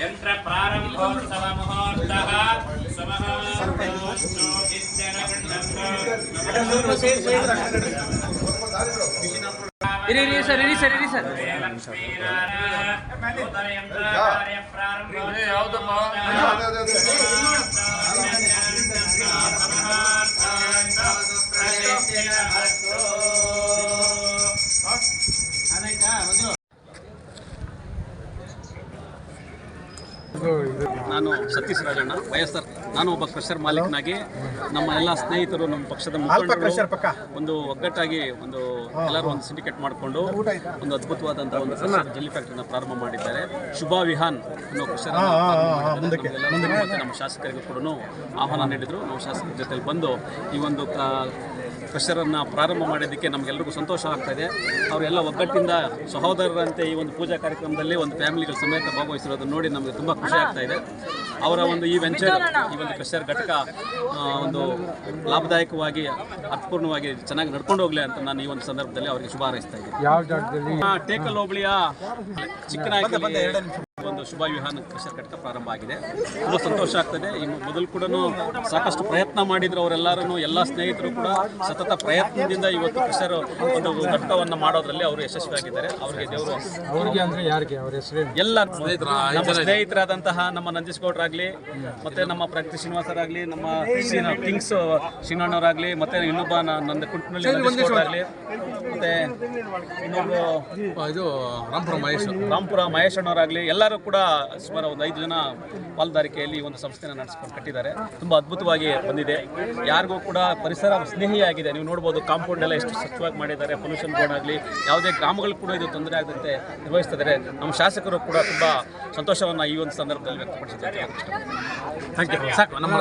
ಯಂತ್ರ ಪ್ರಾರಂಭೋತ್ಸವ ಮುಹೂರ್ತಃ ಇರಿ ಸರ್ ನಾನು ಸತೀಶ್ ರಾಜಣ್ಣ ವಯಸ್ಸರ್. ನಾನು ಒಬ್ಬ ಕ್ರಷರ್ ಮಾಲೀಕನಾಗಿ ನಮ್ಮ ಎಲ್ಲ ಸ್ನೇಹಿತರು, ನಮ್ಮ ಪಕ್ಷದ ಮುಖಂಡರು ಒಂದು ಒಗ್ಗಟ್ಟಾಗಿ ಎಲ್ಲರೂ ಒಂದು ಸಿಂಡಿಕೇಟ್ ಮಾಡಿಕೊಂಡು ಒಂದು ಅದ್ಭುತವಾದಂಥ ಒಂದು ಜಲ್ಲಿ ಫ್ಯಾಕ್ಟ್ರಿನ ಪ್ರಾರಂಭ ಮಾಡಿದ್ದಾರೆ. ಶುಭಾ ವಿಹಾನ್ ಅನ್ನೋ ಕ್ರಷರ್ ನಮ್ಮ ಶಾಸಕರಿಗೂ ಕೂಡ ಆಹ್ವಾನ ನೀಡಿದರು. ನಾವು ಶಾಸಕರ ಜೊತೆಲಿ ಬಂದು ಈ ಒಂದು ಕ್ರಷರನ್ನು ಪ್ರಾರಂಭ ಮಾಡಿದ್ದಕ್ಕೆ ನಮಗೆಲ್ಲರಿಗೂ ಸಂತೋಷ ಆಗ್ತಾಯಿದೆ. ಅವರೆಲ್ಲ ಒಗ್ಗಟ್ಟಿಂದ ಸಹೋದರರಂತೆ ಈ ಒಂದು ಪೂಜಾ ಕಾರ್ಯಕ್ರಮದಲ್ಲಿ ಒಂದು ಫ್ಯಾಮಿಲಿಗಳ ಸಮೇತ ಭಾಗವಹಿಸಿರೋದನ್ನು ನೋಡಿ ನಮಗೆ ತುಂಬ ಖುಷಿ ಆಗ್ತಾ ಇದೆ. ಅವರ ಒಂದು ಈ ವೆಂಚರ್, ಈ ಒಂದು ಕ್ರಷರ್ ಘಟಕ ಒಂದು ಲಾಭದಾಯಕವಾಗಿ ಅರ್ಥಪೂರ್ಣವಾಗಿ ಚೆನ್ನಾಗಿ ನಡ್ಕೊಂಡು ಹೋಗಲಿ ಅಂತ ನಾನು ಈ ಒಂದು ಸಂದರ್ಭದಲ್ಲಿ ಅವರಿಗೆ ಶುಭ ಹಾರೈಸ್ತಾ ಇದ್ದೀನಿ. ಟೇಕಲ್ ಹೋಬಳಿಯ ಚಿಕ್ಕನಾಯಕಲ್ಲಿ ಒಂದು ಶುಭ ವಿಹಾನ ಕ್ರಷರ್ ಘಟಕ ಪ್ರಾರಂಭ ಆಗಿದೆ. ತುಂಬ ಸಂತೋಷ ಆಗ್ತದೆ. ಈ ಮೊದಲು ಕೂಡ ಸಾಕಷ್ಟು ಪ್ರಯತ್ನ ಮಾಡಿದ್ರು ಅವರೆಲ್ಲರೂ, ಎಲ್ಲ ಸ್ನೇಹಿತರು ಕೂಡ ಸತತ ಪ್ರಯತ್ನದಿಂದ ಇವತ್ತು ಕ್ರಷರ್ ಒಂದು ಘಟಕವನ್ನು ಮಾಡೋದ್ರಲ್ಲಿ ಅವರು ಯಶಸ್ವಿಯಾಗಿದ್ದಾರೆ. ಅವರಿಗೆ ದೇವರು ಎಲ್ಲ ನಮ್ಮ ಸ್ನೇಹಿತರಾದಂತಹ ನಮ್ಮ ನಂದೀಶ್ ಗೌಡ್ರಾಗಲಿ, ಮತ್ತೆ ನಮ್ಮ ಪ್ರಗತಿ ಶ್ರೀನಿವಾಸರಾಗಲಿ, ನಮ್ಮ ಕಿಂಗ್ಸ್ ಶ್ರೀನಣ್ಣವರಾಗಲಿ, ಮತ್ತೆ ಇನ್ನೊಬ್ಬ ನಂದ ಕುಂಟನಳ್ಳಿ ನಂದೀಶ್ ಗೌಡ್ರಾಗಲಿ, ಮತ್ತೆ ಇನ್ನೊಬ್ಬರು ರಾಂಪುರ ಮಹೇಶ್ ಅಣ್ಣವರಾಗಲಿ, ಎಲ್ಲರೂ ಕೂಡ ಸುಮಾರು ಒಂದು 5 ಜನ ಪಾಲ್ದಾರಿಕೆಯಲ್ಲಿ ಒಂದು ಸಂಸ್ಥೆನ ನಡೆಸ್ಕೊಂಡು ಕಟ್ಟಿದ್ದಾರೆ. ತುಂಬ ಅದ್ಭುತವಾಗಿ ಬಂದಿದೆ. ಯಾರಿಗೂ ಕೂಡ ಪರಿಸರ ಸ್ನೇಹಿಯಾಗಿದೆ. ನೀವು ನೋಡ್ಬೋದು, ಕಾಂಪೌಂಡ್ ಎಲ್ಲ ಎಷ್ಟು ಸ್ವಚ್ಛವಾಗಿ ಮಾಡಿದ್ದಾರೆ. ಪೊಲ್ಯೂಷನ್ ಬೋರ್ಡ್ ಆಗಲಿ, ಯಾವುದೇ ಗ್ರಾಮಗಳು ಕೂಡ ಇದು ತೊಂದರೆ ಆಗದಂತೆ ನಿರ್ವಹಿಸ್ತಿದ್ದಾರೆ. ನಮ್ಮ ಶಾಸಕರು ಕೂಡ ತುಂಬ ಸಂತೋಷವನ್ನು ಈ ಒಂದು ಸಂದರ್ಭದಲ್ಲಿ ವ್ಯಕ್ತಪಡಿಸಿದ್ದಾರೆ. Thank you. ಸಾಕು ನಮ್ಮ